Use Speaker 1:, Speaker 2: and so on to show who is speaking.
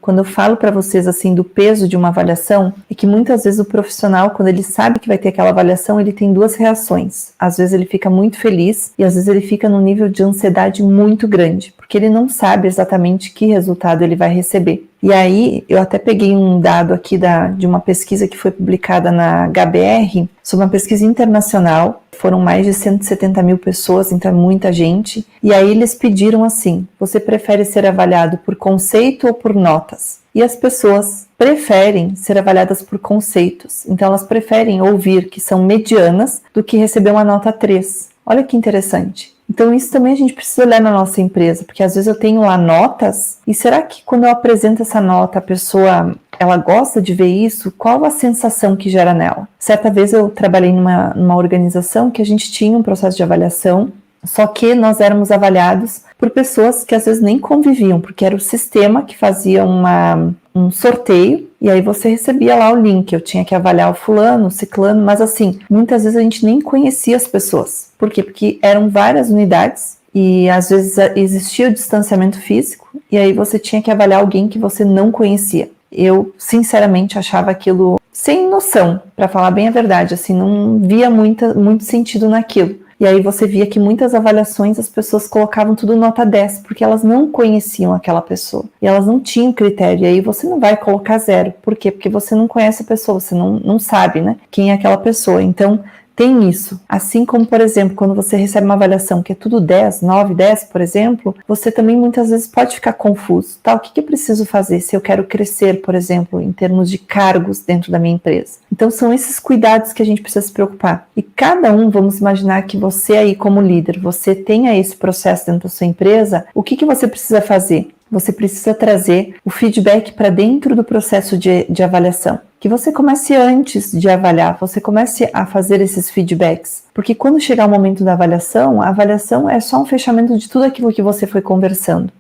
Speaker 1: quando eu falo para vocês assim do peso de uma avaliação, é que muitas vezes o profissional, quando ele sabe que vai ter aquela avaliação, ele tem duas reações. Às vezes ele fica muito feliz e às vezes ele fica num nível de ansiedade muito grande, porque ele não sabe exatamente que resultado ele vai receber. E aí, eu até peguei um dado aqui de uma pesquisa que foi publicada na HBR, sobre uma pesquisa internacional, foram mais de 170 mil pessoas, então é muita gente, e aí eles pediram assim, você prefere ser avaliado por conceito ou por notas? E as pessoas preferem ser avaliadas por conceitos, então elas preferem ouvir que são medianas do que receber uma nota 3. Olha que interessante. Então isso também a gente precisa olhar na nossa empresa, porque às vezes eu tenho lá notas, e será que quando eu apresento essa nota, a pessoa, ela gosta de ver isso? Qual a sensação que gera nela? Certa vez eu trabalhei numa organização que a gente tinha um processo de avaliação, só que nós éramos avaliados por pessoas que às vezes nem conviviam, porque era o sistema que fazia um sorteio, e aí você recebia lá o link, eu tinha que avaliar o fulano, o ciclano, mas assim, muitas vezes a gente nem conhecia as pessoas. Por quê? Porque eram várias unidades, e às vezes existia o distanciamento físico, e aí você tinha que avaliar alguém que você não conhecia. Eu, sinceramente, achava aquilo sem noção, para falar bem a verdade, assim, não via muito sentido naquilo. E aí você via que muitas avaliações as pessoas colocavam tudo nota 10, porque elas não conheciam aquela pessoa. E elas não tinham critério. E aí você não vai colocar 0. Por quê? Porque você não conhece a pessoa, você não sabe, né, quem é aquela pessoa. Então, tem isso. Assim como, por exemplo, quando você recebe uma avaliação que é tudo 10, 9, 10, por exemplo, você também muitas vezes pode ficar confuso. Tá? O que eu preciso fazer se eu quero crescer, por exemplo, em termos de cargos dentro da minha empresa? Então, são esses cuidados que a gente precisa se preocupar. E cada um, vamos imaginar que você aí como líder, você tenha esse processo dentro da sua empresa, o que você precisa fazer? Você precisa trazer o feedback para dentro do processo de avaliação. Que você comece antes de avaliar, você comece a fazer esses feedbacks. Porque quando chegar o momento da avaliação, a avaliação é só um fechamento de tudo aquilo que você foi conversando.